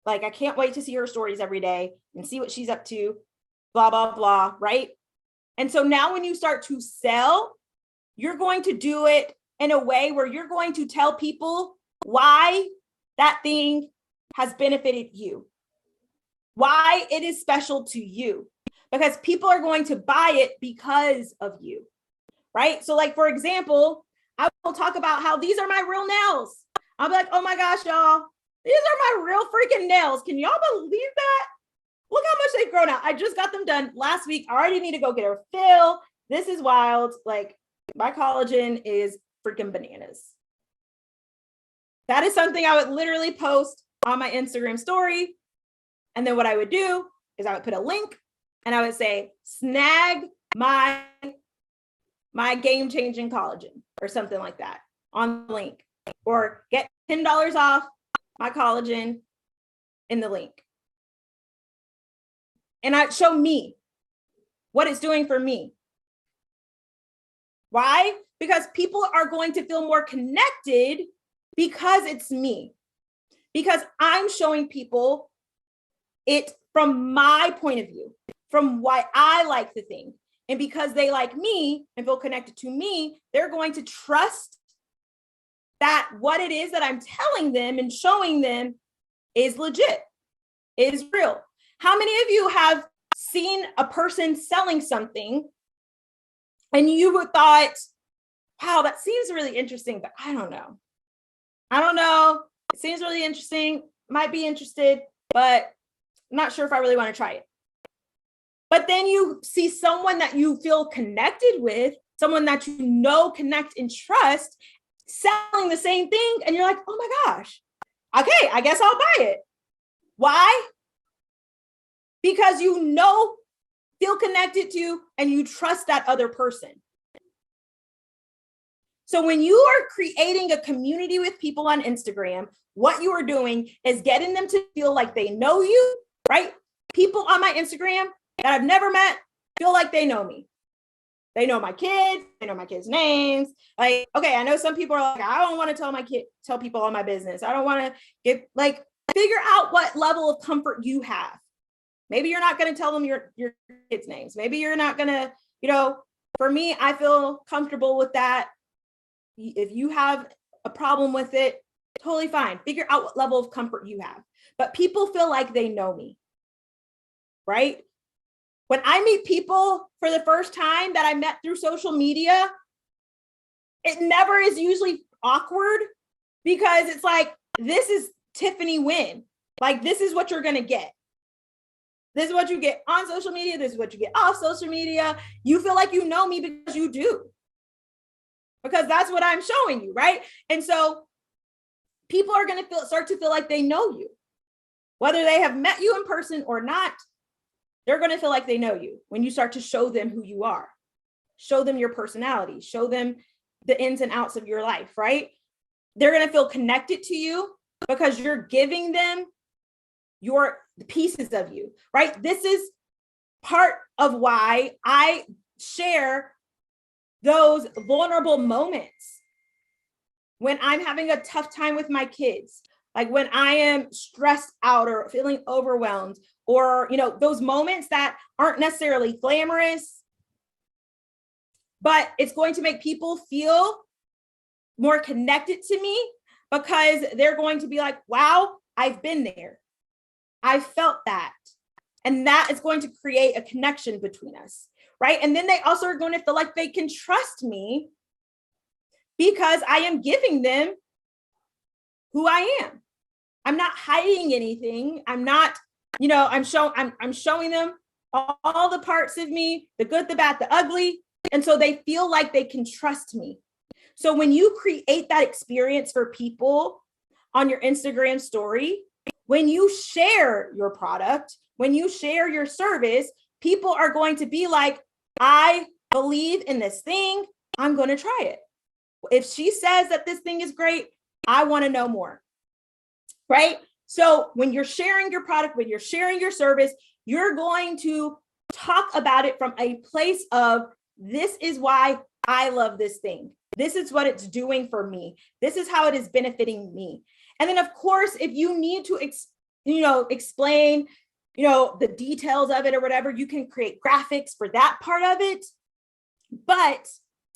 Like, I can't wait to see her stories every day and see what she's up to, blah, blah, blah, right? And so now when you start to sell, you're going to do it in a way where you're going to tell people why that thing has benefited you, why it is special to you, because people are going to buy it because of you, right? So like, for example, I will talk about how these are my real nails. I'll be like, oh my gosh, y'all, these are my real freaking nails. Can y'all believe that? Look how much they've grown out. I just got them done last week. I already need to go get a fill. This is wild. Like, my collagen is freaking bananas. That is something I would literally post on my Instagram story. And then what I would do is I would put a link and I would say, snag my game-changing collagen or something like that on the link, or get $10 off my collagen in the link. And I'd show me what it's doing for me. Why? Because people are going to feel more connected because it's me. Because I'm showing people it from my point of view, from why I like the thing. And because they like me and feel connected to me, they're going to trust that what it is that I'm telling them and showing them is legit, is real. How many of you have seen a person selling something and you would thought, wow, that seems really interesting, but I don't know. It seems really interesting, might be interested, but I'm not sure if I really want to try it. But then you see someone that you feel connected with, someone that you know, connect and trust, selling the same thing. And you're like, oh my gosh, okay, I guess I'll buy it. Why? Because you know, feel connected to, and you trust that other person. So when you are creating a community with people on Instagram, what you are doing is getting them to feel like they know you, right? People on my Instagram that I've never met feel like they know me. They know my kids, they know my kids' names. Like, okay, I know some people are like, I don't want to tell people all my business. I don't want to get, like, figure out what level of comfort you have. Maybe you're not going to tell them your kids' names. Maybe you're not going to, for me, I feel comfortable with that. If you have a problem with it, totally fine. Figure out what level of comfort you have. But people feel like they know me, right? When I meet people for the first time that I met through social media, it never is usually awkward, because it's like, this is Tiffany Wynn. Like, this is what you're going to get. This is what you get on social media. This is what you get off social media. You feel like you know me because you do. Because that's what I'm showing you, right? And so people are going to start to feel like they know you. Whether they have met you in person or not, they're going to feel like they know you when you start to show them who you are. Show them your personality. Show them the ins and outs of your life, right? They're going to feel connected to you because you're giving them the pieces of you, right? This is part of why I share those vulnerable moments when I'm having a tough time with my kids, like when I am stressed out or feeling overwhelmed, or, those moments that aren't necessarily glamorous, but it's going to make people feel more connected to me, because they're going to be like, wow, I've been there. I felt that. And that is going to create a connection between us, right? And then they also are going to feel like they can trust me because I am giving them who I am. I'm not hiding anything. I'm not, I'm showing them all the parts of me, the good, the bad, the ugly. And so they feel like they can trust me. So when you create that experience for people on your Instagram story, when you share your product, when you share your service, people are going to be like, I believe in this thing. I'm going to try it. If she says that this thing is great, I want to know more. Right? So when you're sharing your product, when you're sharing your service, you're going to talk about it from a place of, this is why I love this thing. This is what it's doing for me. This is how it is benefiting me. And then, of course, if you need to, explain, the details of it or whatever, you can create graphics for that part of it. But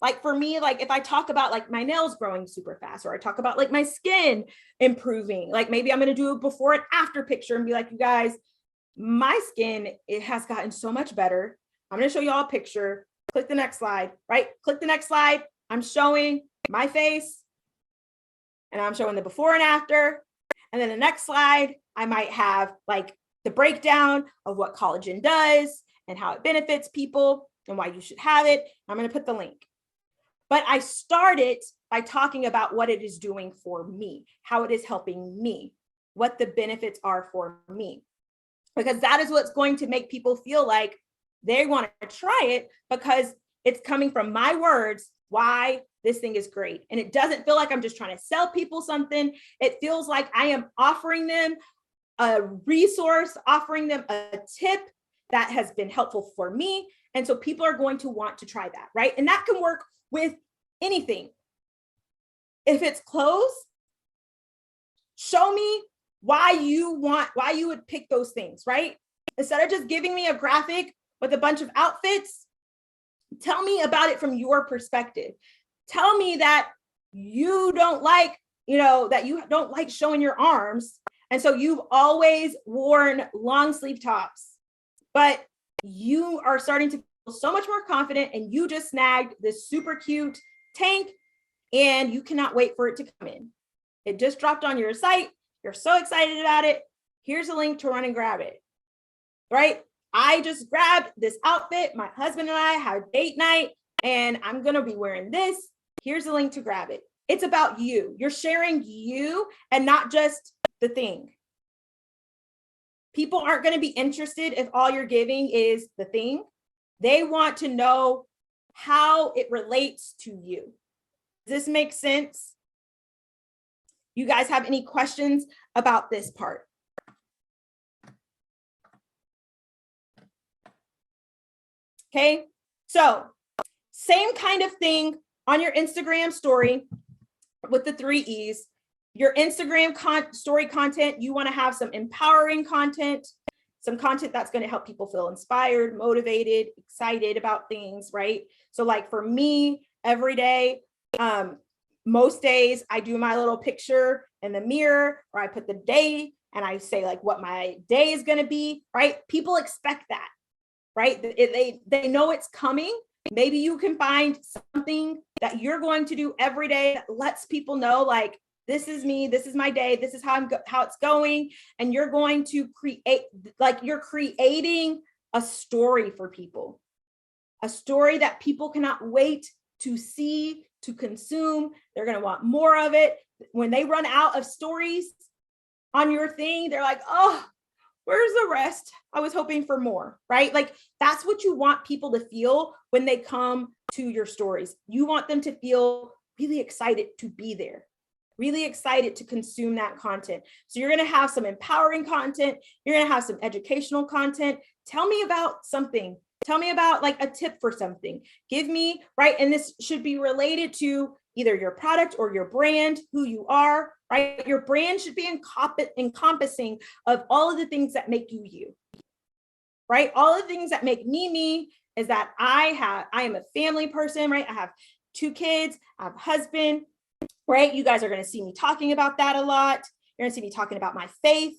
like for me, like if I talk about like my nails growing super fast, or I talk about like my skin improving, like maybe I'm going to do a before and after picture and be like, you guys, my skin, it has gotten so much better. I'm going to show you all a picture. Click the next slide, right? Click the next slide. I'm showing my face and I'm showing the before and after. And then the next slide, I might have like the breakdown of what collagen does and how it benefits people and why you should have it. I'm going to put the link. But I started by talking about what it is doing for me, how it is helping me, what the benefits are for me, because that is what's going to make people feel like they want to try it, because it's coming from my words, why this thing is great. And it doesn't feel like I'm just trying to sell people something. It feels like I am offering them a resource, offering them a tip that has been helpful for me. And so people are going to want to try that, right? And that can work with anything. If it's clothes, show me why you would pick those things, right? Instead of just giving me a graphic with a bunch of outfits, tell me about it from your perspective. Tell me that you don't like, that you don't like showing your arms. And so you've always worn long sleeve tops, but you are starting to feel so much more confident and you just snagged this super cute tank and you cannot wait for it to come in. It just dropped on your site. You're so excited about it. Here's a link to run and grab it, right? I just grabbed this outfit. My husband and I had date night and I'm going to be wearing this. Here's a link to grab it. It's about you. You're sharing you and not just the thing. People aren't going to be interested if all you're giving is the thing. They want to know how it relates to you. Does this make sense? You guys have any questions about this part? Okay, so same kind of thing on your Instagram story with the 3 E's. Your Instagram story content, you want to have some empowering content, some content that's going to help people feel inspired, motivated, excited about things, right? So like for me, every day, most days I do my little picture in the mirror, or I put the day and I say like what my day is going to be, right? People expect that, right? They know it's coming. Maybe you can find something that you're going to do every day that lets people know like, this is me, this is my day, this is how it's going. And you're going to create, like you're creating a story for people, a story that people cannot wait to see, to consume. They're going to want more of it. When they run out of stories on your thing, they're like, oh, where's the rest? I was hoping for more, right? Like that's what you want people to feel when they come to your stories. You want them to feel really excited to be there, really excited to consume that content. So you're going to have some empowering content. You're going to have some educational content. Tell me about something. Tell me about like a tip for something. Give me, right? And this should be related to either your product or your brand, who you are, right? Your brand should be encompassing of all of the things that make you you, right? All of the things that make me is that I am a family person, right? I have 2 kids, I have a husband, right? You guys are going to see me talking about that a lot. You're going to see me talking about my faith.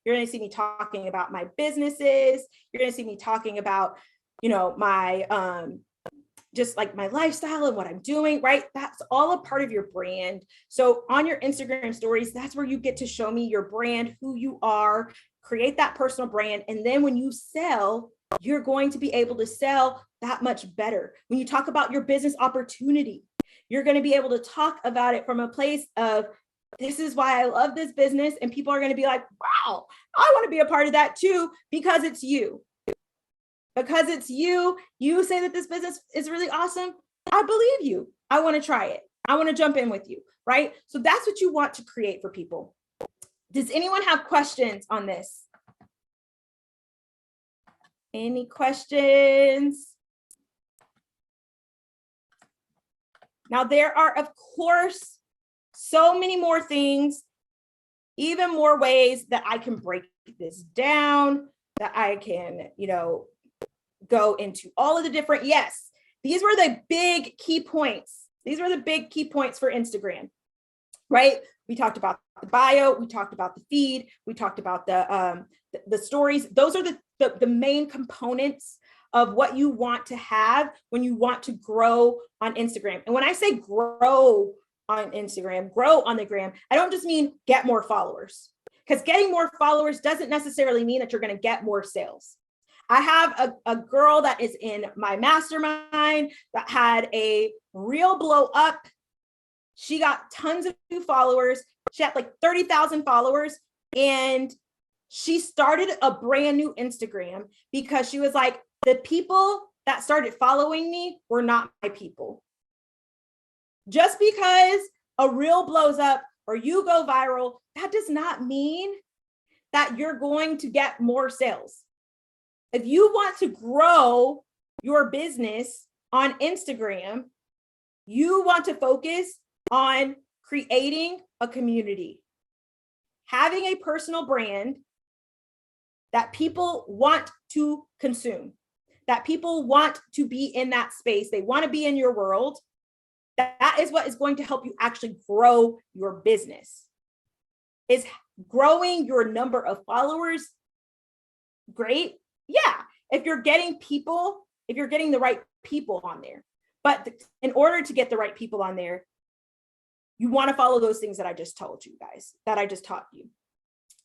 You're going to see me talking about my businesses. You're going to see me talking about, my just like my lifestyle and what I'm doing, right? That's all a part of your brand. So on your Instagram stories, that's where you get to show me your brand, who you are, create that personal brand. And then when you sell, you're going to be able to sell that much better. When you talk about your business opportunity, you're going to be able to talk about it from a place of, this is why I love this business. And people are going to be like, wow, I want to be a part of that too, because it's you. Because it's you, you say that this business is really awesome. I believe you. I want to try it. I want to jump in with you, right? So that's what you want to create for people. Does anyone have questions on this? Any questions? Now, there are, of course, so many more things, even more ways that I can break this down, that I can, go into all of the different, yes, these were the big key points. These were the big key points for Instagram, right? We talked about the bio, we talked about the feed, we talked about the stories. Those are the main components of what you want to have when you want to grow on Instagram. And when I say grow on Instagram, grow on the gram, I don't just mean get more followers, because getting more followers doesn't necessarily mean that you're going to get more sales. I have a girl that is in my mastermind that had a real blow up. She got tons of new followers. She had like 30,000 followers, and she started a brand new Instagram because she was like, the people that started following me were not my people. Just because a reel blows up or you go viral, that does not mean that you're going to get more sales. If you want to grow your business on Instagram, you want to focus on creating a community, having a personal brand that people want to consume, that people want to be in that space. They want to be in your world. That is what is going to help you actually grow your business. Is growing your number of followers great? Yeah, if you're getting the right people on there. But in order to get the right people on there, you want to follow those things that I just told you guys, that I just taught you.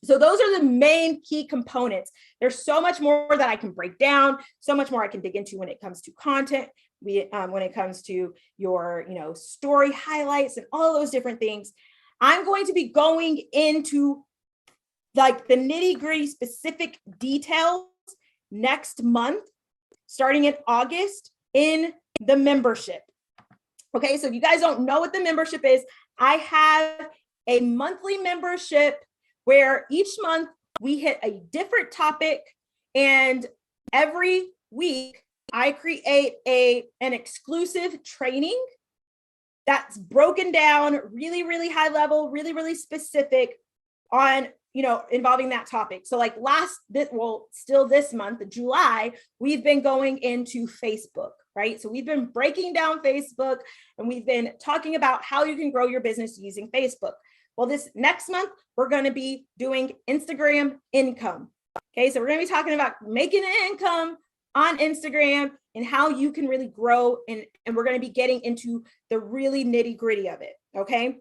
So those are the main key components. There's so much more that I can break down, so much more I can dig into when it comes to content, when it comes to your, story highlights and all those different things. I'm going to be going into like the nitty-gritty specific details next month, starting in August in the membership. Okay, so if you guys don't know what the membership is, I have a monthly membership where each month we hit a different topic, and every week I create an exclusive training that's broken down really, really high level, really, really specific on, involving that topic. So like still this month, July, we've been going into Facebook, right? So we've been breaking down Facebook, and we've been talking about how you can grow your business using Facebook. Well, this next month, we're going to be doing Instagram income. Okay, so we're going to be talking about making an income on Instagram and how you can really grow. And we're going to be getting into the really nitty gritty of it. Okay.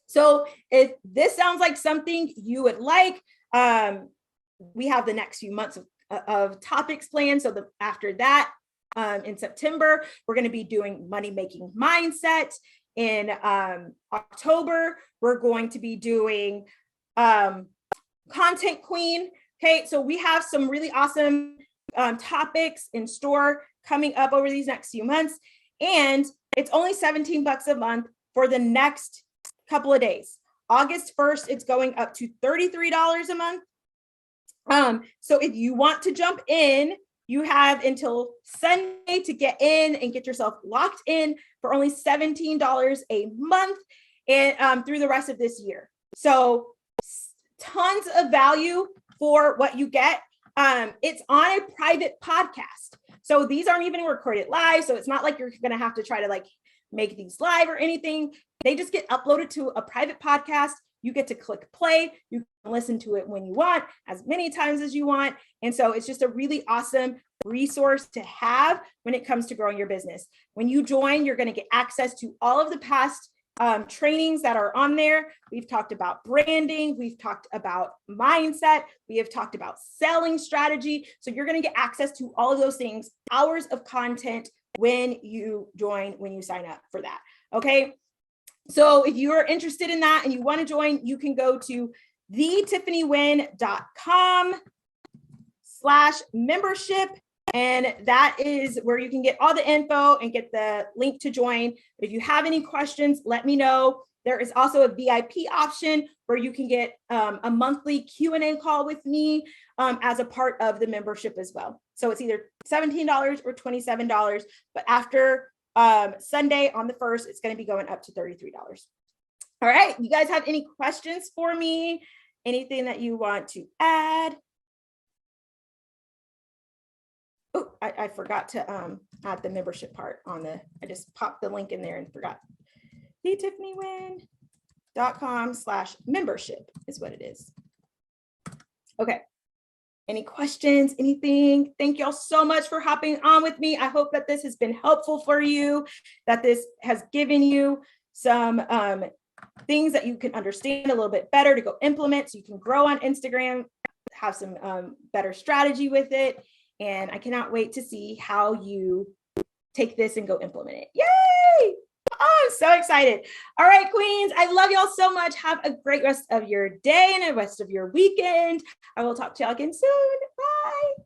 So if this sounds like something you would like, we have the next few months of topics planned. So after that, in September, we're going to be doing money making mindset. In October, we're going to be doing content queen. Okay, so we have some really awesome topics in store coming up over these next few months. And it's only $17 a month for the next couple of days. August 1st, it's going up to $33 a month. So if you want to jump in, you have until Sunday to get in and get yourself locked in for only $17 a month and through the rest of this year. So tons of value for what you get. It's on a private podcast. So these aren't even recorded live. So it's not like you're going to have to try to like make these live or anything. They just get uploaded to a private podcast. You get to click play. You can listen to it when you want, as many times as you want. And so it's just a really awesome resource to have when it comes to growing your business. When you join, you're going to get access to all of the past trainings that are on there. We've talked about branding. We've talked about mindset. We have talked about selling strategy. So you're going to get access to all of those things, hours of content when you join, when you sign up for that. Okay. So if you're interested in that and you want to join, you can go to thetiffanywen.com/membership. And that is where you can get all the info and get the link to join. If you have any questions, let me know. There is also a VIP option where you can get a monthly Q&A call with me as a part of the membership as well. So it's either $17 or $27, but after Sunday on the 1st, it's going to be going up to $33. All right. You guys have any questions for me? Anything that you want to add? Oh, I forgot to add the membership part on the, I just popped the link in there and forgot. thetiffanywen.com/membership is what it is. Okay. Any questions, anything? Thank y'all so much for hopping on with me. I hope that this has been helpful for you, that this has given you some things that you can understand a little bit better to go implement so you can grow on Instagram, have some better strategy with it. And I cannot wait to see how you take this and go implement it. Yay! Oh, I'm so excited. All right, queens, I love y'all so much. Have a great rest of your day and the rest of your weekend. I will talk to y'all again soon. Bye.